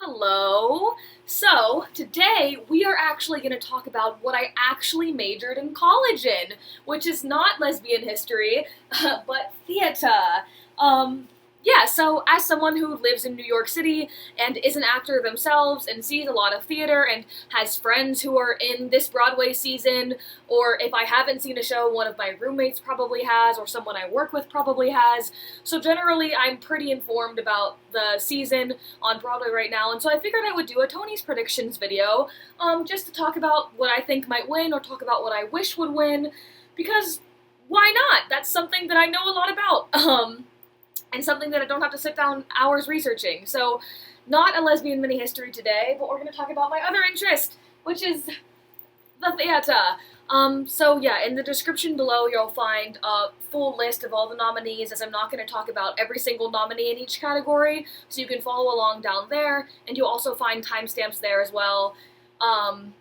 Hello! So, today we are actually going to talk about what I actually majored in college in, which is not lesbian history, but theater. So as someone who lives in New York City and is an actor themselves and sees a lot of theater and has friends who are in this Broadway season, or if I haven't seen a show, one of my roommates probably has, or someone I work with probably has. So generally, I'm pretty informed about the season on Broadway right now, and so I figured I would do a Tony's predictions video, just to talk about what I think might win, or talk about what I wish would win, because why not? That's something that I know a lot about. And something that I don't have to sit down hours researching. So, not a lesbian mini history today, but we're going to talk about my other interest, which is the theater. In the description below you'll find a full list of all the nominees, as I'm not going to talk about every single nominee in each category, so you can follow along down there, and you'll also find timestamps there as well,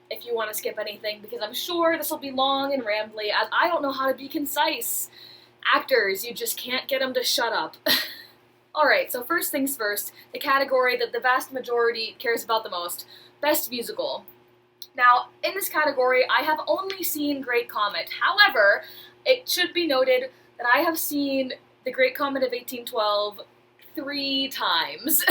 if you want to skip anything, because I'm sure this will be long and rambly, as I don't know how to be concise. Actors, you just can't get them to shut up. Alright, so first things first, the category that the vast majority cares about the most, Best Musical. Now, in this category, I have only seen Great Comet. However, it should be noted that I have seen The Great Comet of 1812 3 times.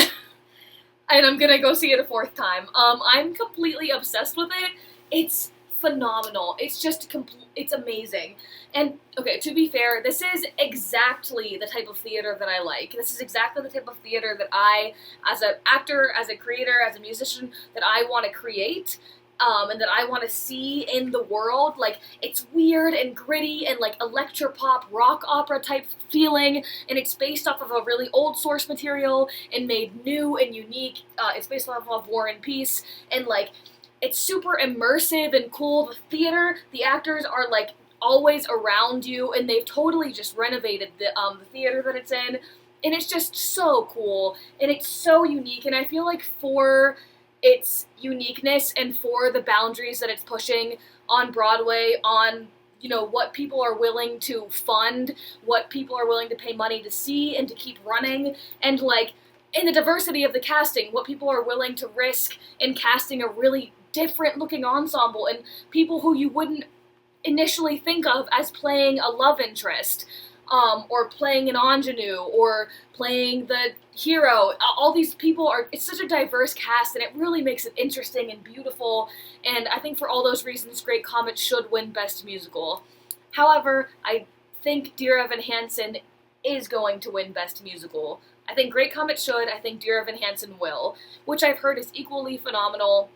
And I'm gonna go see it a 4th time. I'm completely obsessed with it. It's phenomenal. It's just it's amazing. And, okay, to be fair, this is exactly the type of theater that I like. This is exactly the type of theater that I, as an actor, as a creator, as a musician, that I want to create, and that I want to see in the world. Like, it's weird and gritty and, like, electropop, rock opera type feeling, and it's based off of a really old source material and made new and unique. It's based off of War and Peace, and, like, it's super immersive and cool. The theater, the actors are, like, always around you, and they've totally just renovated the theater that it's in, and it's just so cool, and it's so unique, and I feel like for its uniqueness and for the boundaries that it's pushing on Broadway, on, you know, what people are willing to fund, what people are willing to pay money to see and to keep running, and, like, in the diversity of the casting, what people are willing to risk in casting a really different looking ensemble, and people who you wouldn't initially think of as playing a love interest, or playing an ingenue, or playing the hero. All these people it's such a diverse cast, and it really makes it interesting and beautiful, and I think for all those reasons, Great Comet should win Best Musical. However, I think Dear Evan Hansen is going to win Best Musical. I think Great Comet should, I think Dear Evan Hansen will, which I've heard is equally phenomenal.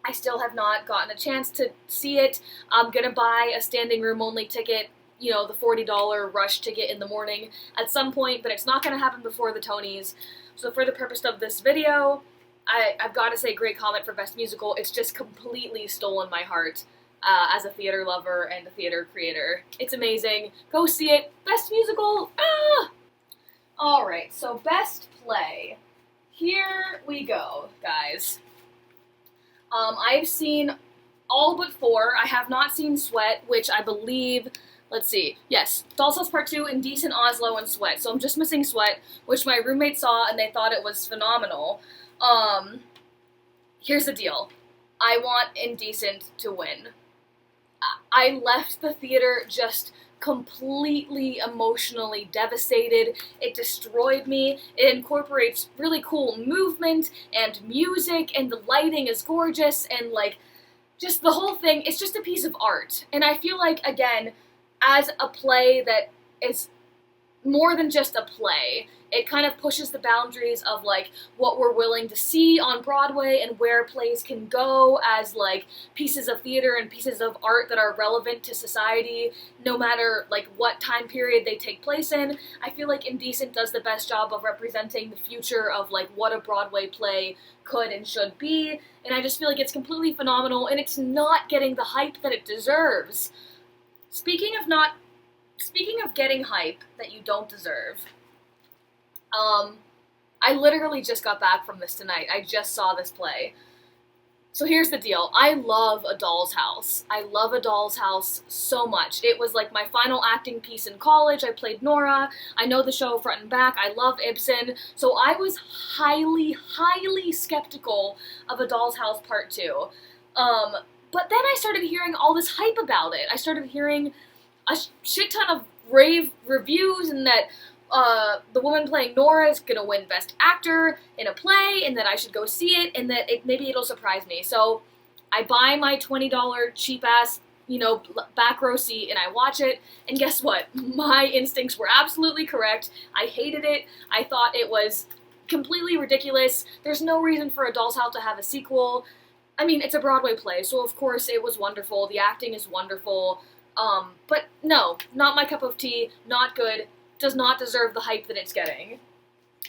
I still have not gotten a chance to see it. I'm gonna buy a standing room only ticket, you know, the $40 rush ticket in the morning at some point, but it's not gonna happen before the Tonys. So for the purpose of this video, I've got to say Great Comet for Best Musical. It's just completely stolen my heart as a theater lover and a theater creator. It's amazing. Go see it. Best Musical! Ah! Alright, so Best Play. Here we go, guys. I've seen all but 4. I have not seen Sweat, which I believe, let's see, yes, Falsettos Part 2, Indecent, Oslo, and Sweat. So I'm just missing Sweat, which my roommate saw and they thought it was phenomenal. Here's the deal. I want Indecent to win. I left the theater just completely emotionally devastated. It destroyed me. It incorporates really cool movement and music, and the lighting is gorgeous, and, like, just the whole thing, it's just a piece of art. And I feel like, again, as a play that is more than just a play, it kind of pushes the boundaries of, like, what we're willing to see on Broadway and where plays can go as, like, pieces of theater and pieces of art that are relevant to society, no matter, like, what time period they take place in. I feel like Indecent does the best job of representing the future of, like, what a Broadway play could and should be, and I just feel like it's completely phenomenal, and it's not getting the hype that it deserves. Speaking of getting hype that you don't deserve, I literally just got back from this tonight. I just saw this play. So here's the deal. I love A Doll's House. I love A Doll's House so much. It was like my final acting piece in college. I played Nora. I know the show front and back. I love Ibsen. So I was highly, highly skeptical of A Doll's House Part 2. But then I started hearing all this hype about it. I started hearing a shit ton of rave reviews, and that the woman playing Nora is gonna win Best Actor in a play, and that I should go see it, and that maybe it'll surprise me. So I buy my $20 cheap-ass, back row seat, and I watch it, and guess what? My instincts were absolutely correct. I hated it. I thought it was completely ridiculous. There's no reason for A Doll's House to have a sequel. I mean, it's a Broadway play, so of course it was wonderful. The acting is wonderful. But no, not my cup of tea, not good, does not deserve the hype that it's getting.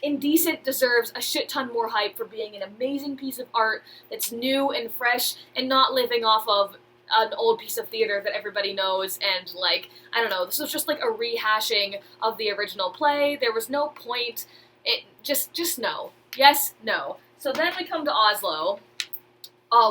Indecent deserves a shit ton more hype for being an amazing piece of art that's new and fresh and not living off of an old piece of theater that everybody knows, and I don't know, this was just like a rehashing of the original play. There was no point. It just no. Yes, no. So then we come to Oslo,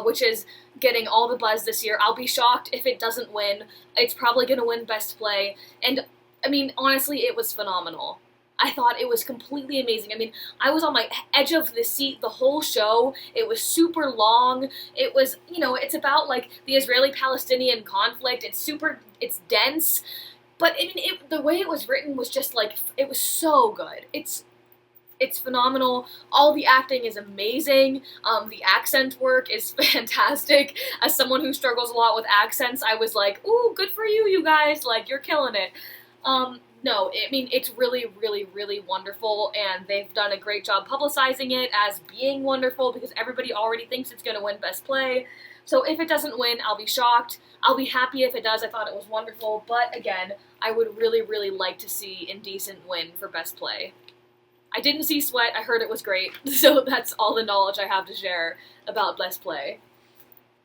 which is getting all the buzz this year. I'll be shocked if it doesn't win. It's probably going to win Best Play. And, I mean, honestly, it was phenomenal. I thought it was completely amazing. I mean, I was on my edge of the seat the whole show. It was super long. It was, it's about, the Israeli-Palestinian conflict. It's dense. But, I mean, the way it was written was just, it was so good. It's phenomenal. All the acting is amazing. The accent work is fantastic. As someone who struggles a lot with accents, I was like, ooh, good for you, you guys. You're killing it. No, I mean, it's really, really, really wonderful, and they've done a great job publicizing it as being wonderful because everybody already thinks it's going to win Best Play. So if it doesn't win, I'll be shocked. I'll be happy if it does. I thought it was wonderful. But again, I would really, really like to see Indecent win for Best Play. I didn't see Sweat, I heard it was great, so that's all the knowledge I have to share about Best Play.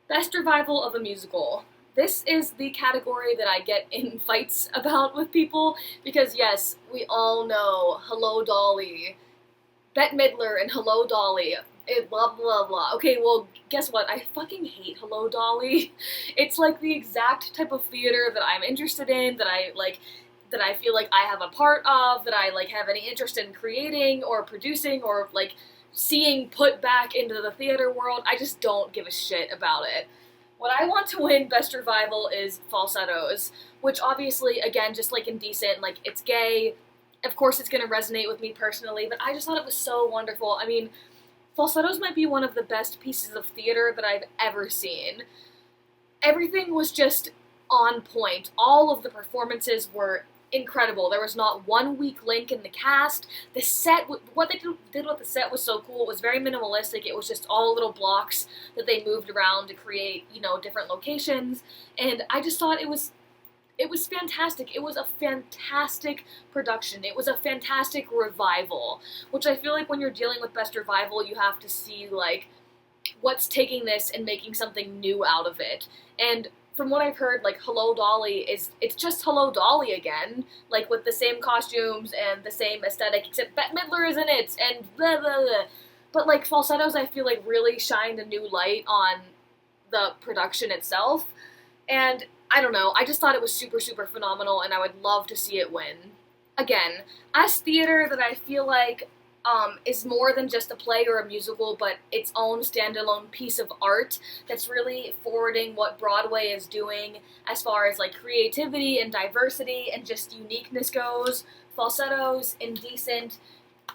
Best Revival of a Musical. This is the category that I get in fights about with people, because yes, we all know Hello Dolly, Bette Midler and Hello Dolly, blah blah blah. Okay, well, guess what? I fucking hate Hello Dolly. It's the exact type of theater that I'm interested in, that I feel like I have a part of, that I have any interest in creating or producing or seeing put back into the theater world. I just don't give a shit about it. What I want to win Best Revival is Falsettos, which obviously, again, just like Indecent, it's gay. Of course it's going to resonate with me personally, but I just thought it was so wonderful. I mean, Falsettos might be one of the best pieces of theater that I've ever seen. Everything was just on point. All of the performances were incredible. There was not one weak link in the cast. The set, what they did with the set was so cool. It was very minimalistic. It was just all little blocks that they moved around to create, different locations. And I just thought it was fantastic. It was a fantastic production. It was a fantastic revival, which I feel like when you're dealing with Best Revival, you have to see, what's taking this and making something new out of it. And from what I've heard, Hello Dolly it's just Hello Dolly again, with the same costumes and the same aesthetic, except Bette Midler is in it, and blah, blah, blah. But, Falsettos, I feel really shined a new light on the production itself, and I don't know, I just thought it was super, super phenomenal, and I would love to see it win. Again, as theater that I feel is more than just a play or a musical, but its own standalone piece of art that's really forwarding what Broadway is doing as far as creativity and diversity and just uniqueness goes. Falsettos, Indecent,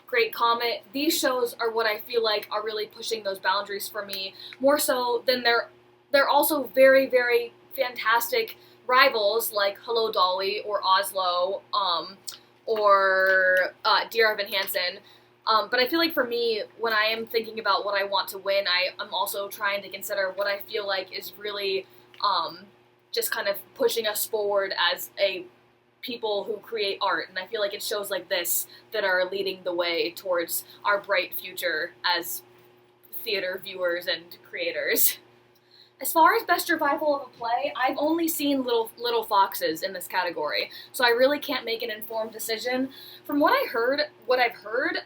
Great Comet, these shows are what I feel are really pushing those boundaries for me, more so than they're also very, very fantastic rivals like Hello Dolly or Oslo, or Dear Evan Hansen. But I feel for me, when I am thinking about what I want to win, I'm also trying to consider what I feel is really just kind of pushing us forward as a people who create art. And I feel it's shows like this that are leading the way towards our bright future as theater viewers and creators. As far as Best Revival of a Play, I've only seen Little Foxes in this category, so I really can't make an informed decision. From what I've heard,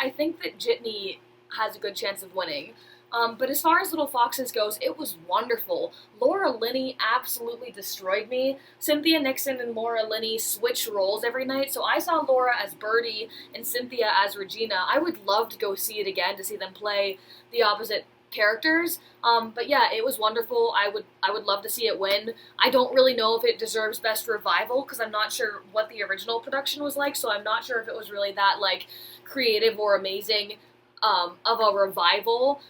I think that Jitney has a good chance of winning. But as far as Little Foxes goes, it was wonderful. Laura Linney absolutely destroyed me. Cynthia Nixon and Laura Linney switch roles every night, so I saw Laura as Birdie and Cynthia as Regina. I would love to go see it again to see them play the opposite characters. But yeah, it was wonderful. I would love to see it win. I don't really know if it deserves Best Revival because I'm not sure what the original production was like, so I'm not sure if it was really that like creative or amazing of a revival.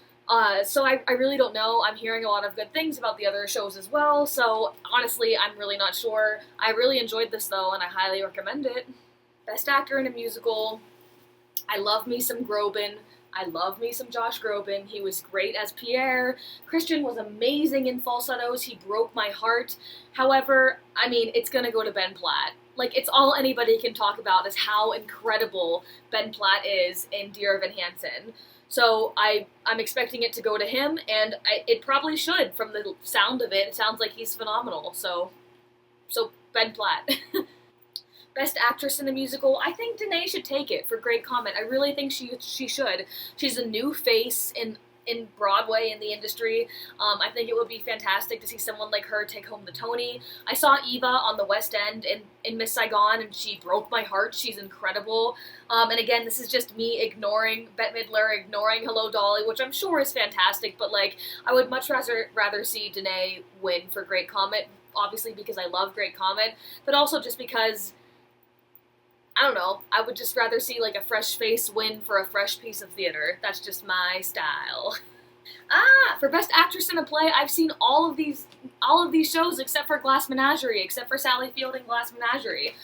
So I really don't know. I'm hearing a lot of good things about the other shows as well, so honestly, I'm really not sure. I really enjoyed this though, and I highly recommend it. Best Actor in a Musical. I love me some Groban. I love me some Josh Groban. He was great as Pierre. Christian was amazing in Falsettos. He broke my heart. However, I mean, it's gonna go to Ben Platt. Like, it's all anybody can talk about is how incredible Ben Platt is in Dear Evan Hansen. So I'm expecting it to go to him, and it probably should. From the sound of it, it sounds like he's phenomenal. So Ben Platt. Best Actress in a Musical, I think Denée should take it for Great Comet. I really think she should. She's a new face in Broadway, in the industry. I think it would be fantastic to see someone like her take home the Tony. I saw Eva on the West End in Miss Saigon, and she broke my heart. She's incredible. And again, this is just me ignoring Bette Midler, ignoring Hello, Dolly, which I'm sure is fantastic, but like, I would much rather see Denée win for Great Comet, obviously because I love Great Comet, but also just because, I don't know, I would just rather see like a fresh face win for a fresh piece of theater. That's just my style. For Best Actress in a Play, I've seen all of these shows except for Glass Menagerie, except for Sally Field and Glass Menagerie.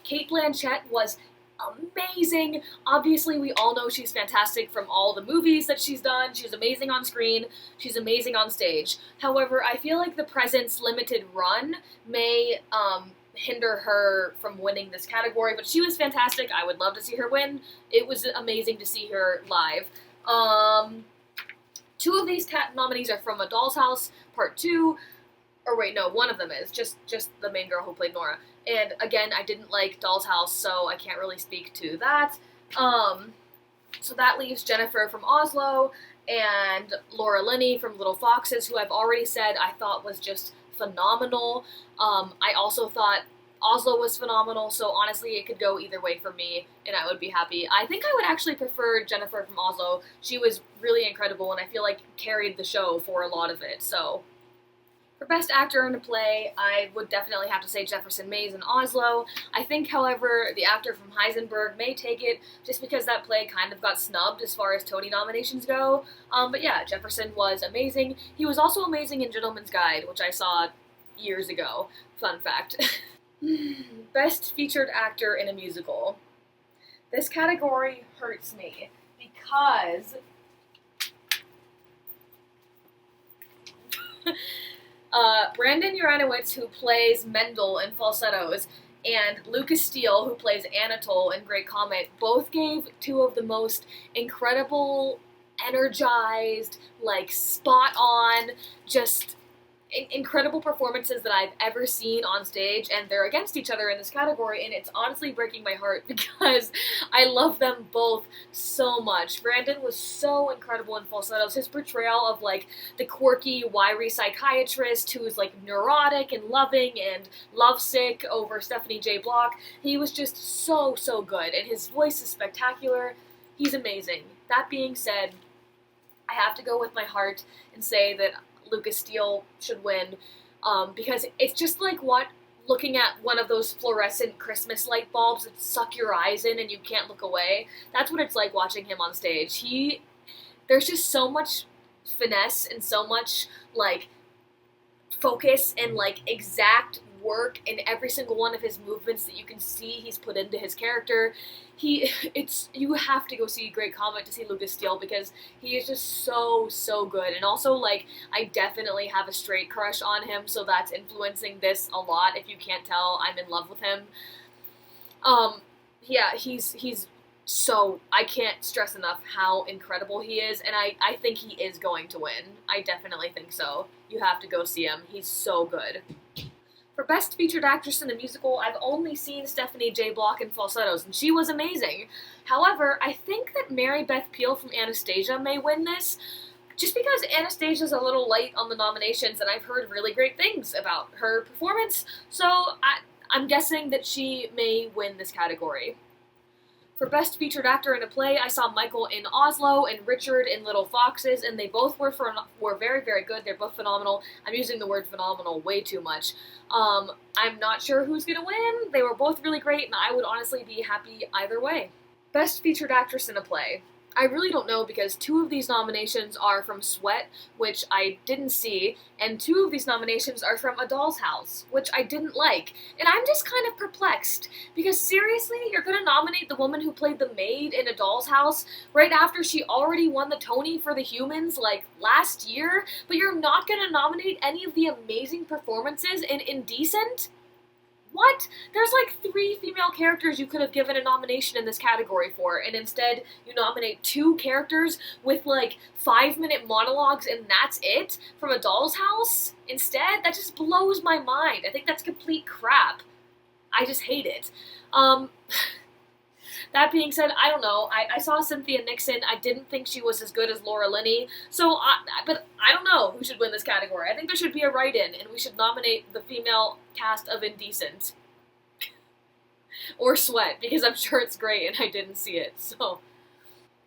Cate Blanchett was amazing. Obviously, we all know she's fantastic from all the movies that she's done. She's amazing on screen. She's amazing on stage. However, I feel like the Present's limited run may hinder her from winning this category, but she was fantastic. I would love to see her win. It was amazing to see her live. Two of these nominees are from A Doll's House Part 2, or wait, no, one of them is, just the main girl who played Nora. And again, I didn't like Doll's House, so I can't really speak to that. So that leaves Jennifer from Oslo, and Laura Linney from Little Foxes, who I've already said I thought was just phenomenal. I also thought Oslo was phenomenal, so honestly it could go either way for me, and I would be happy. I think I would actually prefer Jennifer from Oslo. She was really incredible, and I feel like carried the show for a lot of it, so. For Best Actor in a Play, I would definitely have to say Jefferson Mays in Oslo. I think, however, the actor from Heisenberg may take it, just because that play kind of got snubbed as far as Tony nominations go. But yeah, Jefferson was amazing. He was also amazing in Gentleman's Guide, which I saw years ago. Fun fact. Best Featured Actor in a Musical. This category hurts me, because Brandon Uranowitz, who plays Mendel in Falsettos, and Lucas Steele, who plays Anatole in Great Comet, both gave two of the most incredible, energized, like, spot-on, just incredible performances that I've ever seen on stage, and they're against each other in this category, and it's honestly breaking my heart because I love them both so much. Brandon was so incredible in Falsettos. His portrayal of, like, the quirky, wiry psychiatrist who's, like, neurotic and loving and lovesick over Stephanie J. Block, he was just so, so good, and his voice is spectacular. He's amazing. That being said, I have to go with my heart and say that Lucas Steele should win, because it's just like looking at one of those fluorescent Christmas light bulbs that suck your eyes in and you can't look away. That's what it's like watching him on stage. There's just so much finesse and so much, like, focus and, like, exact work in every single one of his movements that you can see he's put into his character. You have to go see Great Comet to see Lucas Steele, because he is just so, so good. And also, like, I definitely have a straight crush on him, so that's influencing this a lot. If you can't tell, I'm in love with him. Yeah, he's so, I can't stress enough how incredible he is, and I think he is going to win. I definitely think so. You have to go see him. He's so good. For Best Featured Actress in a Musical, I've only seen Stephanie J. Block in Falsettos, and she was amazing. However, I think that Mary Beth Peil from Anastasia may win this. just because Anastasia's a little light on the nominations, and I've heard really great things about her performance, so I'm guessing that she may win this category. For Best Featured Actor in a Play, I saw Michael in Oslo and Richard in Little Foxes, and they both were very, very good. They're both phenomenal. I'm using the word phenomenal way too much. I'm not sure who's going to win. They were both really great, and I would honestly be happy either way. Best Featured Actress in a Play. I really don't know because 2 of these nominations are from Sweat, which I didn't see, and 2 of these nominations are from A Doll's House, which I didn't like. And I'm just kind of perplexed, because seriously, you're gonna nominate the woman who played the maid in A Doll's House right after she already won the Tony for The Humans, like, last year? But you're not gonna nominate any of the amazing performances in Indecent? What? There's like 3 female characters you could have given a nomination in this category for, and instead you nominate 2 characters with like 5-minute monologues and that's it from A Doll's House? Instead? That just blows my mind. I think that's complete crap. I just hate it. That being said, I don't know. I saw Cynthia Nixon. I didn't think she was as good as Laura Linney. But I don't know who should win this category. I think there should be a write-in, and we should nominate the female cast of Indecent. Or Sweat, because I'm sure it's great and I didn't see it, so...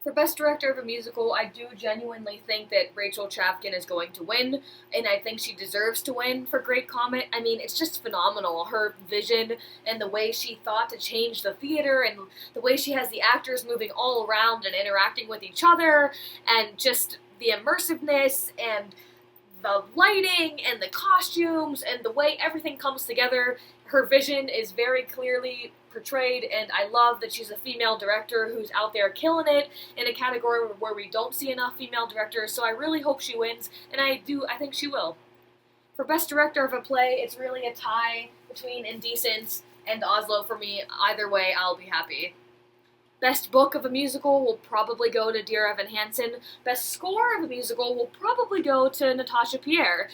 For Best Director of a Musical, I do genuinely think that Rachel Chavkin is going to win, and I think she deserves to win for Great Comet. I mean, it's just phenomenal. Her vision and the way she thought to change the theater and the way she has the actors moving all around and interacting with each other, and just the immersiveness and the lighting and the costumes and the way everything comes together. Her vision is very clearly portrayed, and I love that she's a female director who's out there killing it in a category where we don't see enough female directors, so I really hope she wins, and I think she will. For Best Director of a Play, it's really a tie between Indecent and Oslo for me. Either way, I'll be happy. Best Book of a Musical will probably go to Dear Evan Hansen. Best Score of a Musical will probably go to Natasha Pierre.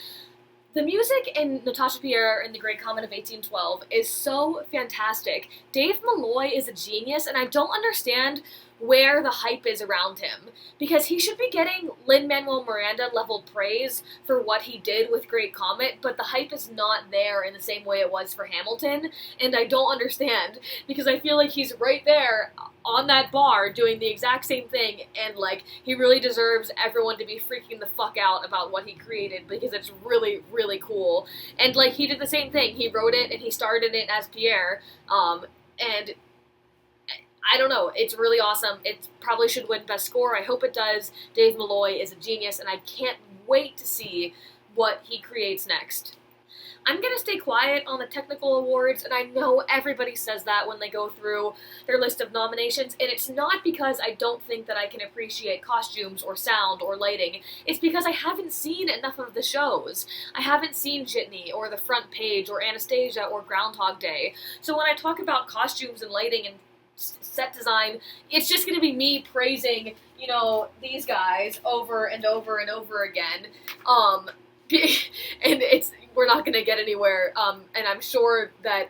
The music in Natasha Pierre in The Great Comet of 1812 is so fantastic. Dave Malloy is a genius, and I don't understand where the hype is around him, because he should be getting Lin-Manuel Miranda level praise for what he did with Great Comet, but the hype is not there in the same way it was for Hamilton, and I don't understand, because I feel like he's right there on that bar doing the exact same thing, and like, he really deserves everyone to be freaking the fuck out about what he created, because it's really, really cool. And like, he did the same thing. He wrote it and he starred in it as Pierre, and I don't know, it's really awesome. It probably should win Best Score. I hope it does. Dave Malloy is a genius, and I can't wait to see what he creates next. I'm going to stay quiet on the technical awards, and I know everybody says that when they go through their list of nominations, and it's not because I don't think that I can appreciate costumes or sound or lighting. It's because I haven't seen enough of the shows. I haven't seen Jitney or The Front Page or Anastasia or Groundhog Day. So when I talk about costumes and lighting and set design, it's just going to be me praising, you know, these guys over and over and over again. And we're not going to get anywhere. And I'm sure that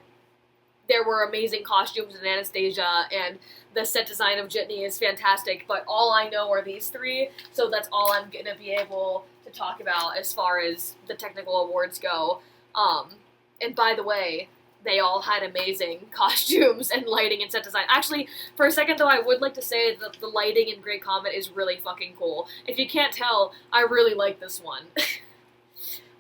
there were amazing costumes in Anastasia, and the set design of Jitney is fantastic, but all I know are these 3, so that's all I'm going to be able to talk about as far as the technical awards go. And by the way, they all had amazing costumes and lighting and set design. Actually, for a second though, I would like to say that the lighting in Great Comet is really fucking cool. If you can't tell, I really like this one.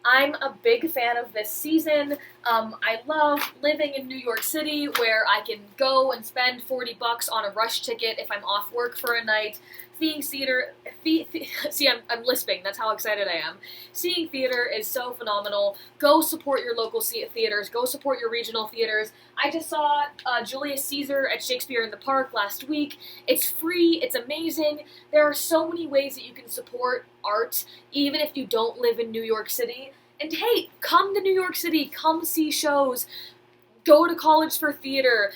I'm a big fan of this season. I love living in New York City, where I can go and spend $40 on a rush ticket if I'm off work for a night. Seeing theater, see, I'm lisping, that's how excited I am. Seeing theater is so phenomenal. Go support your local theaters, go support your regional theaters. I just saw Julius Caesar at Shakespeare in the Park last week. It's free, it's amazing. There are so many ways that you can support art, even if you don't live in New York City. And hey, come to New York City, come see shows, go to college for theater,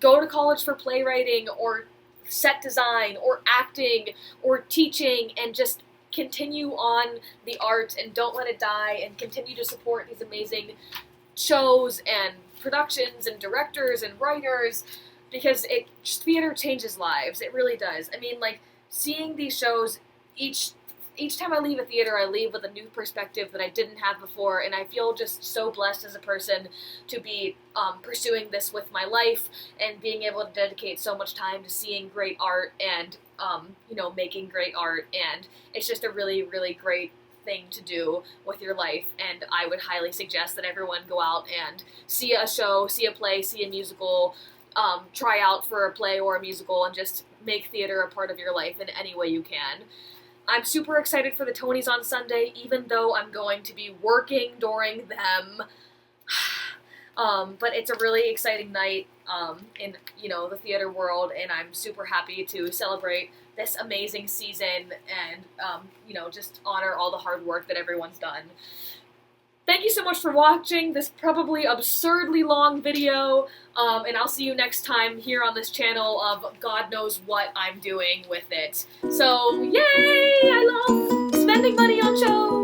go to college for playwriting, or set design, or acting, or teaching, and just continue on the art and don't let it die, and continue to support these amazing shows and productions and directors and writers, because theater changes lives. It really does. I mean, like, seeing these shows each each time I leave a theater, I leave with a new perspective that I didn't have before, and I feel just so blessed as a person to be pursuing this with my life and being able to dedicate so much time to seeing great art and, you know, making great art, and it's just a really, really great thing to do with your life, and I would highly suggest that everyone go out and see a show, see a play, see a musical, try out for a play or a musical, and just make theater a part of your life in any way you can. I'm super excited for the Tonys on Sunday, even though I'm going to be working during them. But it's a really exciting night in, you know, the theater world, and I'm super happy to celebrate this amazing season and, you know, just honor all the hard work that everyone's done. Thank you so much for watching this probably absurdly long video, and I'll see you next time here on this channel of God knows what I'm doing with it. So, yay! I love spending money on shows!